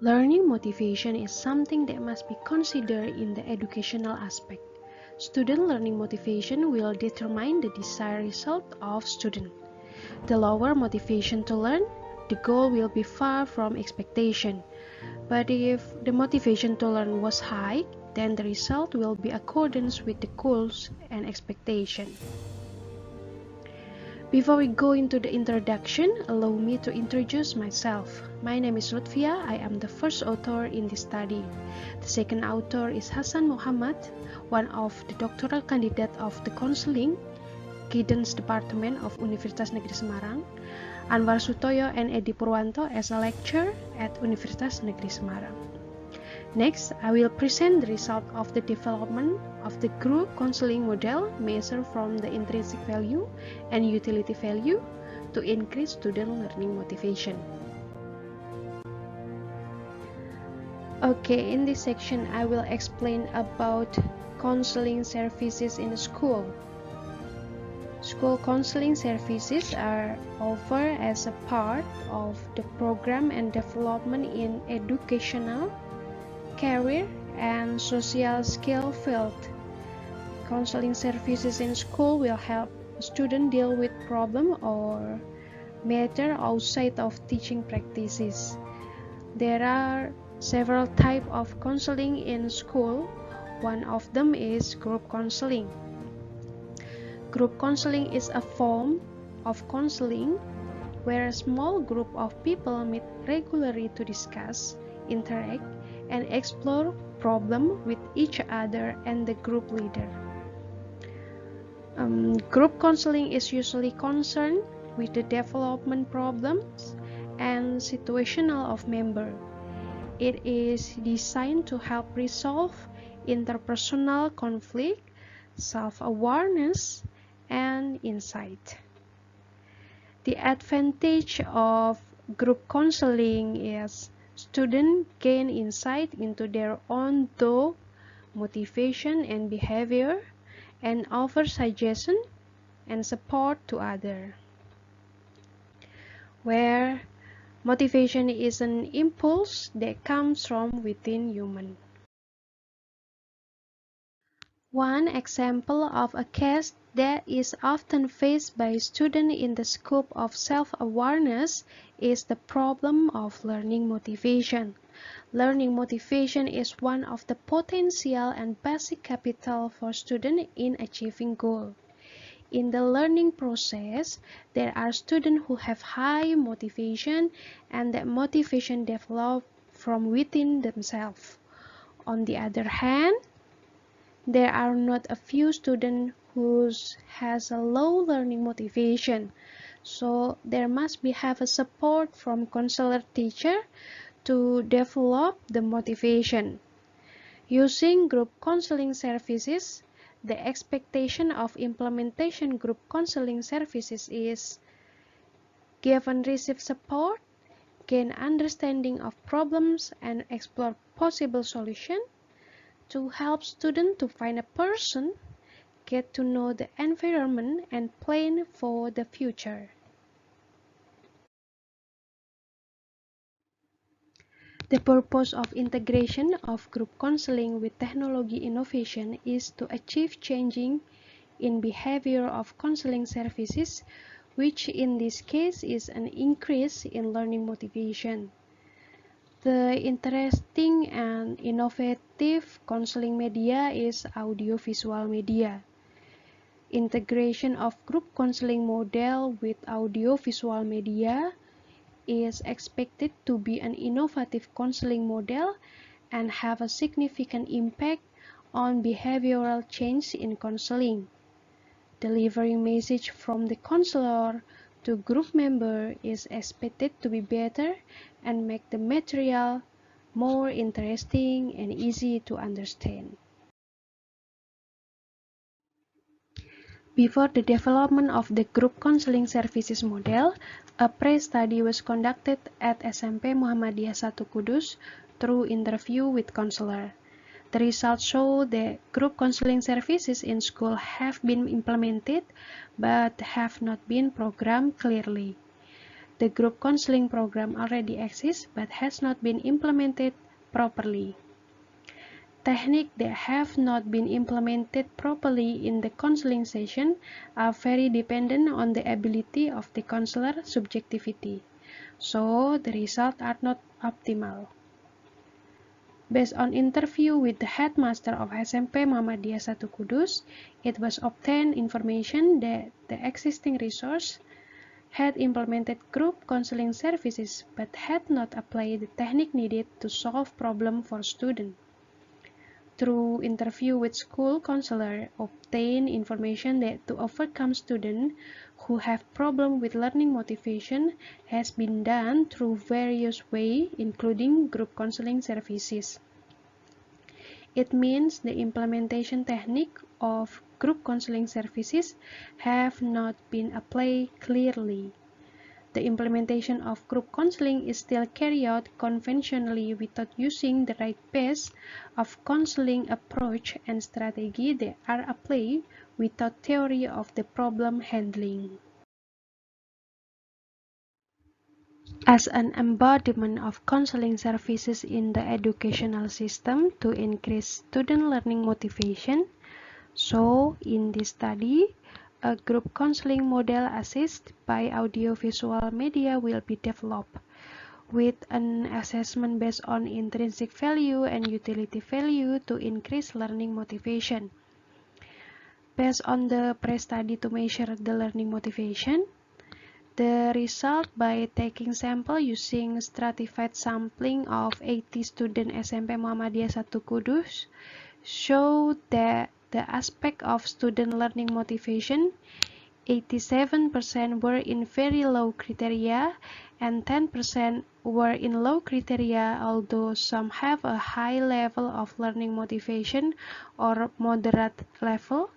Learning motivation is something that must be considered in the educational aspect. Student learning motivation will determine the desired result of student. The lower motivation to learn, the goal will be far from expectation. But if the motivation to learn was high, then the result will be accordance with the goals and expectation. Before we go into the introduction, allow me to introduce myself. My name is Lutfia. I am the first author in this study. The second author is Hasan Muhammad, one of the doctoral candidate of the Counseling Guidance Department of Universitas Negeri Semarang, Anwar Sutoyo and Edi Purwanto as a lecturer at Universitas Negeri Semarang. Next, I will present the result of the development of the group counseling model measured from the intrinsic value and utility value to increase student learning motivation. Okay, in this section, I will explain about counseling services in school. School counseling services are offered as a part of the program and development in educational, career, and social skill field. Counseling services in school will help a student deal with problem or matter outside of teaching practices. There are several types of counseling in school. One of them is group counseling. Group counseling is a form of counseling where a small group of people meet regularly to discuss, interact, and explore problems with each other and the group leader. Group counseling is usually concerned with the development problems and situational of member. It is designed to help resolve interpersonal conflict, self-awareness, and insight. The advantage of group counseling is students gain insight into their own thought, motivation, and behavior, and offer suggestion and support to others. Where motivation is an impulse that comes from within human. One example of a case that is often faced by students in the scope of self-awareness is the problem of learning motivation. Learning motivation is one of the potential and basic capital for students in achieving goals. In the learning process, there are students who have high motivation and that motivation develops from within themselves. On the other hand, there are not a few students who has a low learning motivation, so there must be have a support from counselor teacher to develop the motivation. Using group counseling services, the expectation of implementation group counseling services is give and receive support, gain understanding of problems, and explore possible solutions to help students to find a person, get to know the environment, and plan for the future. The purpose of integration of group counseling with technology innovation is to achieve changing in behavior of counseling services, which in this case is an increase in learning motivation. The interesting and innovative counseling media is audiovisual media. Integration of group counseling model with audiovisual media is expected to be an innovative counseling model and have a significant impact on behavioral change in counseling. Delivering message from the counselor to group member is expected to be better and make the material more interesting and easy to understand. Before the development of the group counseling services model, a pre-study was conducted at SMP Muhammadiyah 1 Kudus through interview with counselor. The results show that group counseling services in school have been implemented but have not been programmed clearly. The group counseling program already exists but has not been implemented properly. Techniques that have not been implemented properly in the counseling session are very dependent on the ability of the counselor subjectivity, so the results are not optimal. Based on interview with the headmaster of SMP Muhammadiyah 1 Kudus, it was obtained information that the existing resource had implemented group counseling services but had not applied the technique needed to solve problem for students. Through interview with school counselor, obtain information that to overcome students who have problem with learning motivation has been done through various ways, including group counseling services. It means the implementation technique of group counseling services have not been applied clearly. The implementation of group counseling is still carried out conventionally without using the right pace of counseling approach and strategy that are applied without theory of the problem handling. As an embodiment of counseling services in the educational system to increase student learning motivation, so in this study, a group counseling model assisted by audiovisual media will be developed, with an assessment based on intrinsic value and utility value to increase learning motivation. Based on the pre-study to measure the learning motivation, the result by taking sample using stratified sampling of 80 students SMP Muhammadiyah 1 Kudus showed that the aspect of student learning motivation, 87% were in very low criteria and 10% were in low criteria, although some have a high level of learning motivation or moderate level,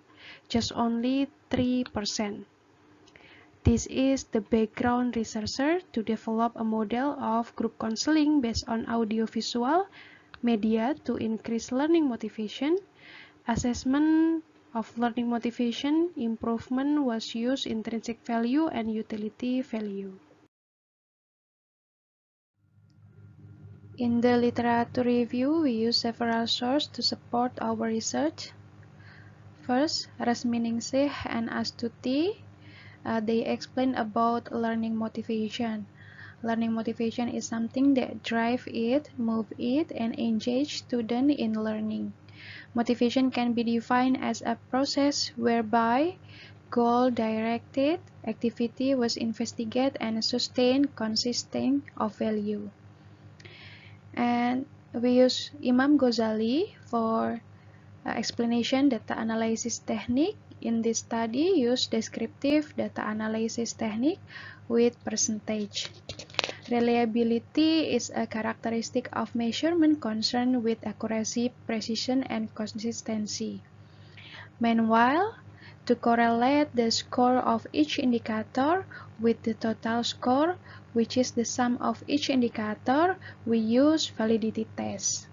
just only 3%. This is the background researcher to develop a model of group counseling based on audiovisual media to increase learning motivation. Assessment of learning motivation improvement was used intrinsic value and utility value. In the literature review, we use several sources to support our research. First, Resminingsih and Astuti. They explain about learning motivation. Learning motivation is something that drives it, moves it, and engages students in learning. Motivation can be defined as a process whereby goal-directed activity was investigated and sustained consisting of value. And we use Imam Ghazali for explanation data analysis technique. In this study, use descriptive data analysis technique with percentage. Reliability is a characteristic of measurement concerned with accuracy, precision, and consistency. Meanwhile, to correlate the score of each indicator with the total score, which is the sum of each indicator, we use validity test.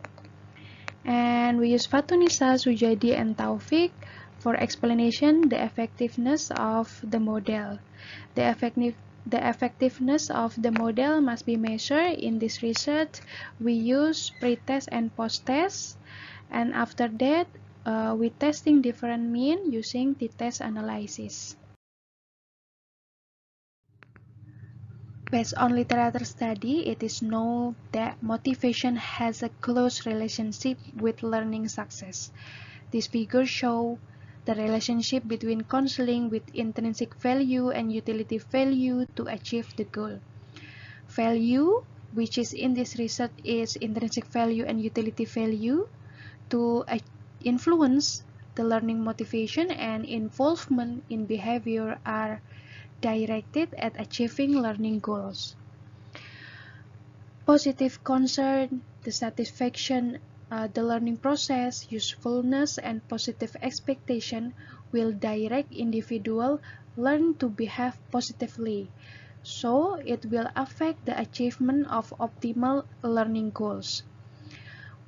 And we use Fatunisa, Sujadi, and Taufik for explanation the effectiveness of the model. The effectiveness of the model must be measured. In this research, we use pre-test and post-test, and after that, we testing different mean using t-test analysis. Based on literature study, it is known that motivation has a close relationship with learning success. These figures show the relationship between counseling with intrinsic value and utility value to achieve the goal. Value, which is in this research, is intrinsic value and utility value to influence the learning motivation, and involvement in behavior are directed at achieving learning goals. Positive concern, the satisfaction, the learning process, usefulness, and positive expectation will direct individual learn to behave positively, so it will affect the achievement of optimal learning goals.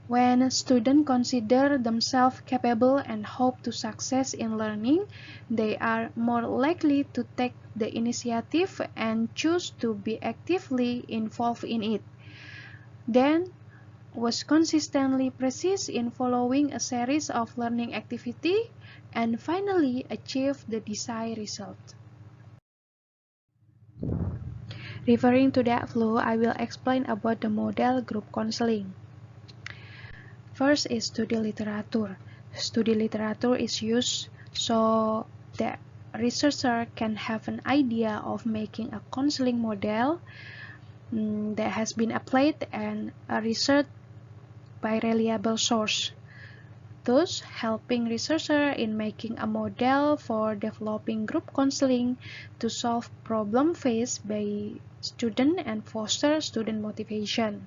When students consider themselves capable and hope to success in learning, they are more likely to take the initiative and choose to be actively involved in it. Then, was consistently precise in following a series of learning activities and finally achieve the desired result. Referring to that flow, I will explain about the model group counseling. First is study literature. Study literature is used so that researcher can have an idea of making a counseling model that has been applied and researched by reliable source, thus helping researcher in making a model for developing group counseling to solve problems faced by students and foster student motivation.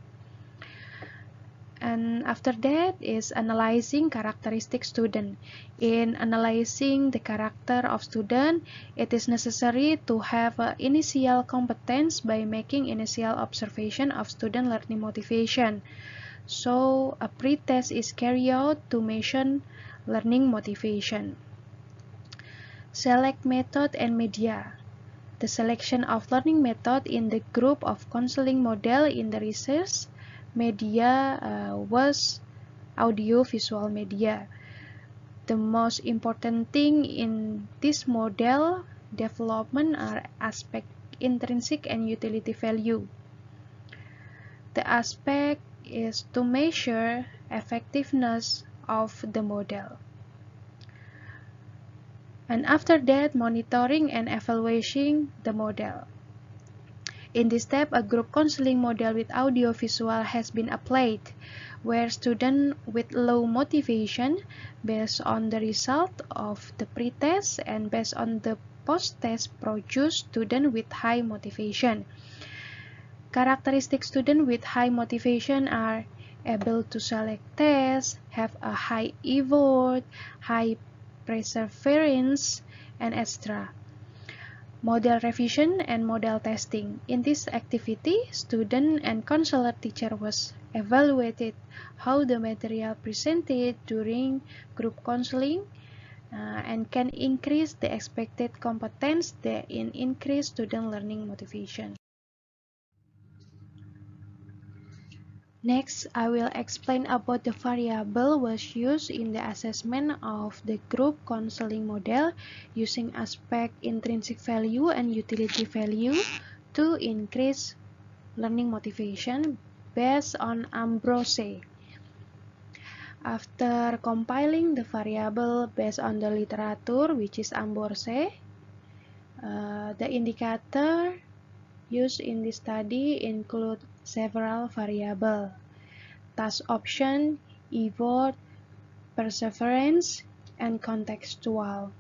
And after that is analyzing characteristic student. In analyzing the character of student, it is necessary to have initial competence by making initial observation of student learning motivation. So a pretest is carried out to measure learning motivation. Select method and media. The selection of learning method in the group of counseling model in the research media was audio-visual media. The most important thing in this model development are aspect intrinsic and utility value. The aspect is to measure effectiveness of the model. And after that, monitoring and evaluating the model. In this step, a group counseling model with audio-visual has been applied, where students with low motivation, based on the result of the pretest and based on the post-test, produce students with high motivation. Characteristic students with high motivation are able to select tests, have a high effort, high perseverance, and etc. Model revision and model testing. In this activity, student and counselor teacher was evaluated how the material presented during group counseling and can increase the expected competence that increase student learning motivation. Next, I will explain about the variable was used in the assessment of the group counseling model using aspect intrinsic value and utility value to increase learning motivation based on Ambrose. After compiling the variable based on the literature, which is Ambrose, the indicator used in this study include several variables: task option, effort, perseverance, and contextual.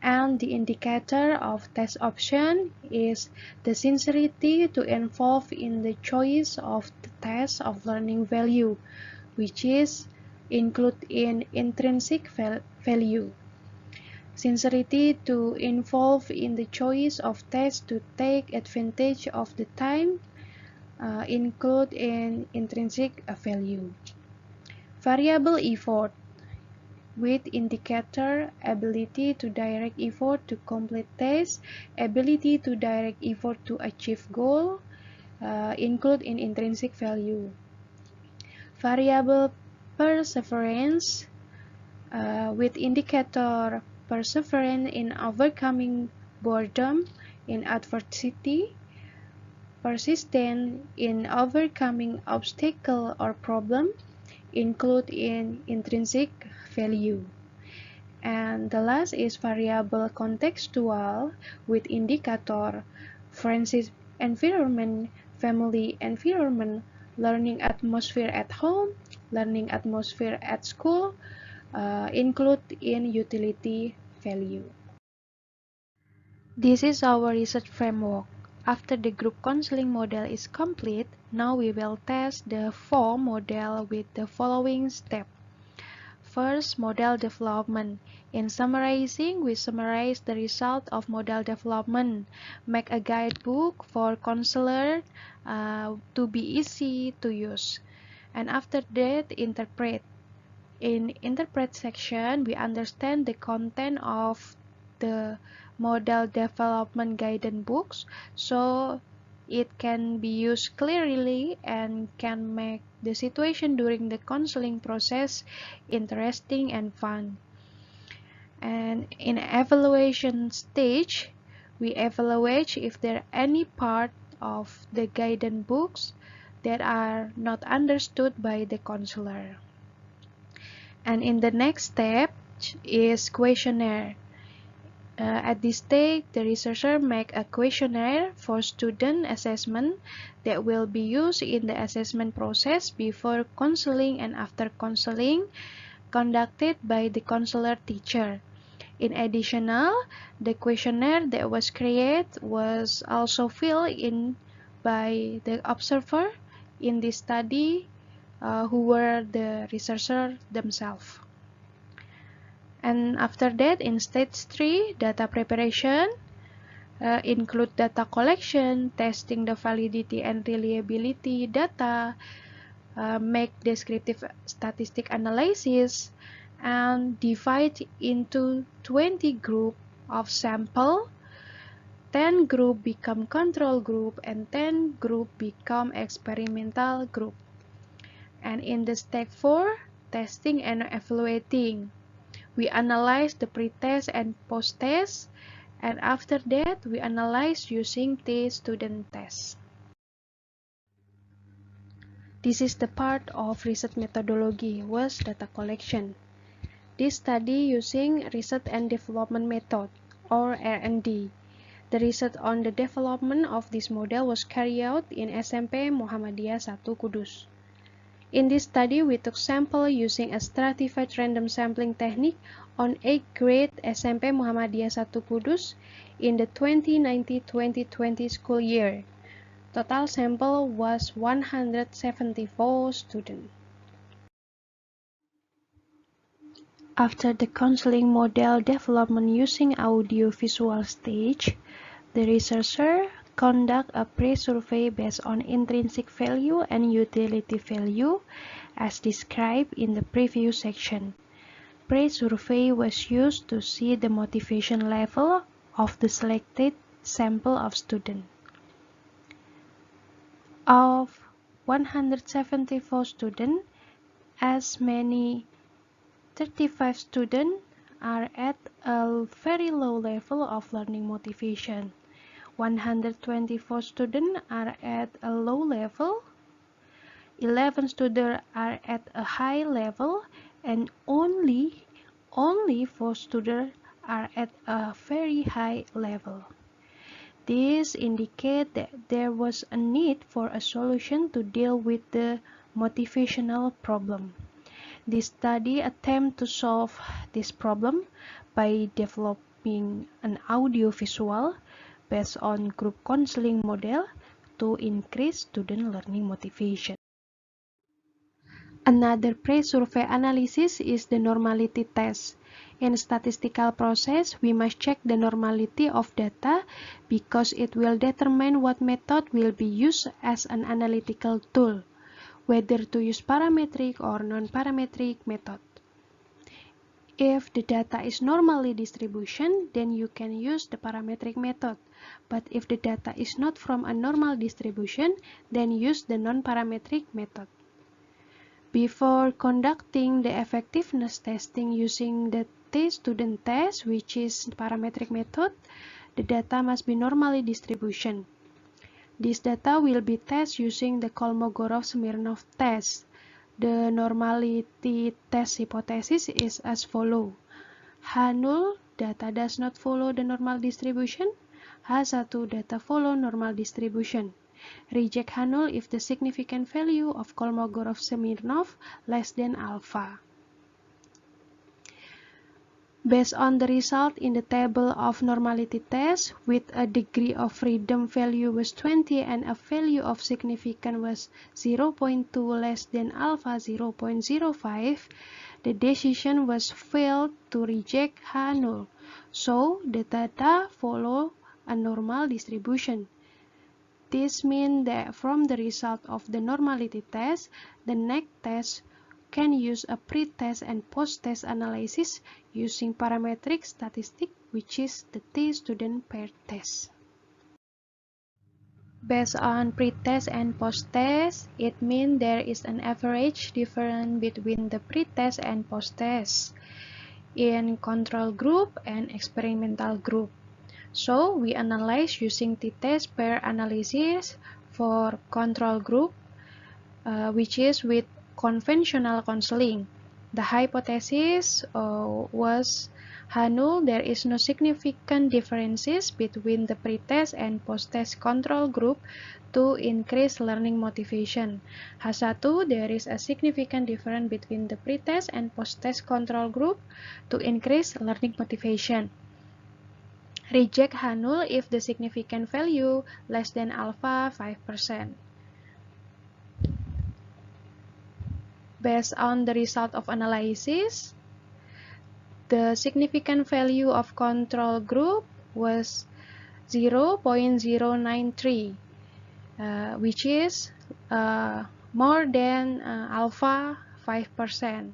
And the indicator of task option is the sincerity to involve in the choice of the test of learning value, which is included in intrinsic value. Sincerity to involve in the choice of test to take advantage of the time include in intrinsic value. Variable effort with indicator ability to direct effort to complete test, ability to direct effort to achieve goal include in intrinsic value. Variable perseverance with indicator perseverance in overcoming boredom in adversity, persistent in overcoming obstacle or problem include in intrinsic value. And the last is variable contextual with indicator friendship environment, family environment, learning atmosphere at home, learning atmosphere at school include in utility value. This is our research framework. After the group counseling model is complete, now we will test the form model with the following steps. First, model development. In summarizing, we summarize the result of model development. Make a guidebook for counselor to be easy to use. And after that, interpret. In interpret section, we understand the content of the model development guidance books, so it can be used clearly and can make the situation during the counseling process interesting and fun. And in evaluation stage, we evaluate if there are any part of the guidance books that are not understood by the counselor. And in the next step is questionnaire. At this stage, the researcher make a questionnaire for student assessment that will be used in the assessment process before counseling and after counseling conducted by the counselor teacher. In addition, the questionnaire that was created was also filled in by the observer in this study who were the researchers themselves. And after that, in stage 3, data preparation include data collection, testing the validity and reliability data, make descriptive statistic analysis, and divide into 20 group of sample. 10 group become control group and 10 group become experimental group. And in the step 4, testing and evaluating. We analyze the pre-test and post-test, and after that, we analyze using the student test. This is the part of research methodology, was data collection. This study using research and development method, or R&D. The research on the development of this model was carried out in SMP Muhammadiyah 1 Kudus. In this study, we took sample using a stratified random sampling technique on 8th grade SMP Muhammadiyah 1 Kudus in the 2019-2020 school year. Total sample was 174 students. After the counseling model development using audio-visual stage, the researcher conduct a pre-survey based on intrinsic value and utility value as described in the previous section. Pre-survey was used to see the motivation level of the selected sample of students. Of 174 students, as many 35 students are at a very low level of learning motivation. 124 students are at a low level, 11 students are at a high level, and only 4 students are at a very high level. This indicates that there was a need for a solution to deal with the motivational problem. This study attempts to solve this problem by developing an audio-visual based on group counseling model to increase student learning motivation. Another pre-survey analysis is the normality test. In statistical process, we must check the normality of data because it will determine what method will be used as an analytical tool, whether to use parametric or non-parametric method. If the data is normally distribution, then you can use the parametric method. But if the data is not from a normal distribution, then use the non-parametric method. Before conducting the effectiveness testing using the T-student test, which is parametric method, the data must be normally distribution. This data will be tested using the Kolmogorov-Smirnov test. The normality test hypothesis is as follows. H0 data does not follow the normal distribution. H1 data follow normal distribution. Reject H0 if the significant value of Kolmogorov-Smirnov less than alpha. Based on the result in the table of normality test, with a degree of freedom value was 20 and a value of significance was 0.2 less than alpha 0.05, the decision was failed to reject H0. So, the data follow a normal distribution. This means that from the result of the normality test, the next test can use a pre-test and post-test analysis using parametric statistic, which is the t-student per test. Based on pre-test and post-test, it means there is an average difference between the pre-test and post-test in control group and experimental group. So we analyze using t-test per analysis for control group, which is with conventional counseling. The hypothesis was Hanul, there is no significant differences between the pre-test and post-test control group to increase learning motivation. H1, there is a significant difference between the pre-test and post-test control group to increase learning motivation. Reject Hanul if the significant value less than alpha 5%. Based on the result of analysis, the significant value of control group was 0.093, which is more than alpha 5%.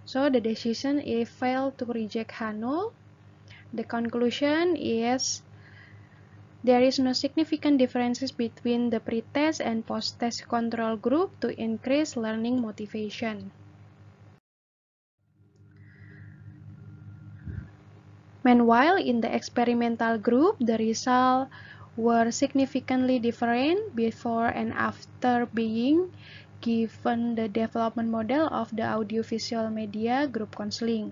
So the decision is failed to reject Hanul. The conclusion is there is no significant differences between the pre-test and post-test control group to increase learning motivation. Meanwhile, in the experimental group, the results were significantly different before and after being given the development model of the audiovisual media group counseling.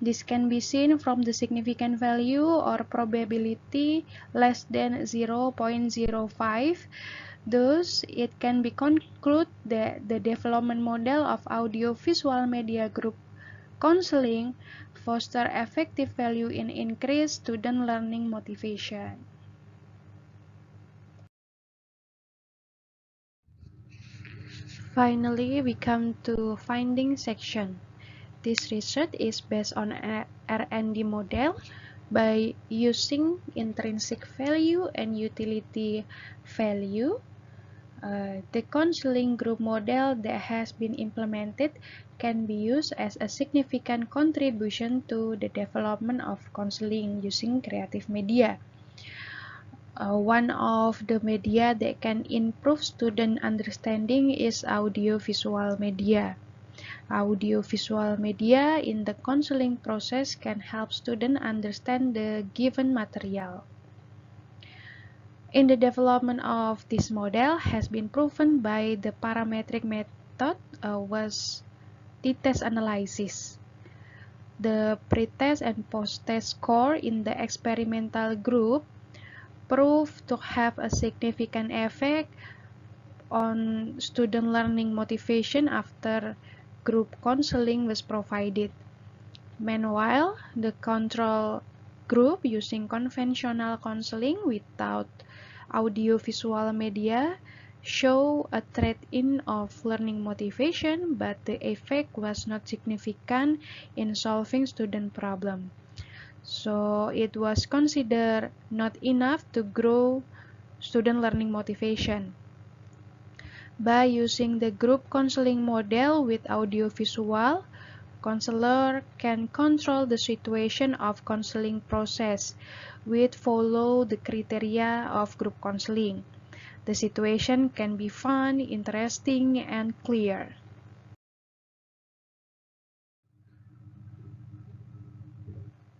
This can be seen from the significant value or probability less than 0.05. Thus, it can be concluded that the development model of audiovisual media group counseling foster effective value in increased student learning motivation. Finally, we come to finding section. This research is based on a R&D model by using intrinsic value and utility value. The counseling group model that has been implemented can be used as a significant contribution to the development of counseling using creative media. One of the media that can improve student understanding is audiovisual media. Audiovisual media in the counseling process can help students understand the given material. In the development of this model has been proven by the parametric method was t-test analysis. The pre-test and post-test score in the experimental group proved to have a significant effect on student learning motivation after group counseling was provided. Meanwhile, the control group using conventional counseling without audiovisual media show a trend-in of learning motivation, but the effect was not significant in solving student problem. So it was considered not enough to grow student learning motivation. By using the group counseling model with audiovisual, counselor can control the situation of counseling process, which follow the criteria of group counseling. The situation can be fun, interesting, and clear.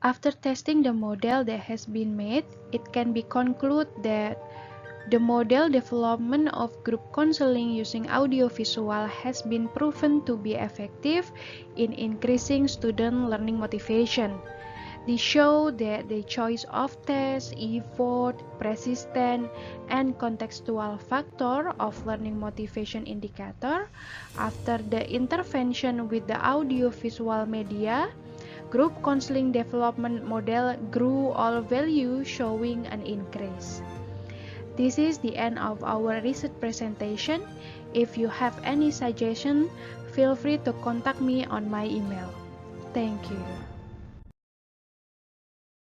After testing the model that has been made, it can be concluded that the model development of group counseling using audiovisual has been proven to be effective in increasing student learning motivation. They show that the choice of test, effort, persistence, and contextual factor of learning motivation indicator after the intervention with the audiovisual media, group counseling development model grew all values showing an increase. This is the end of our research presentation. If you have any suggestion, feel free to contact me on my email. Thank you.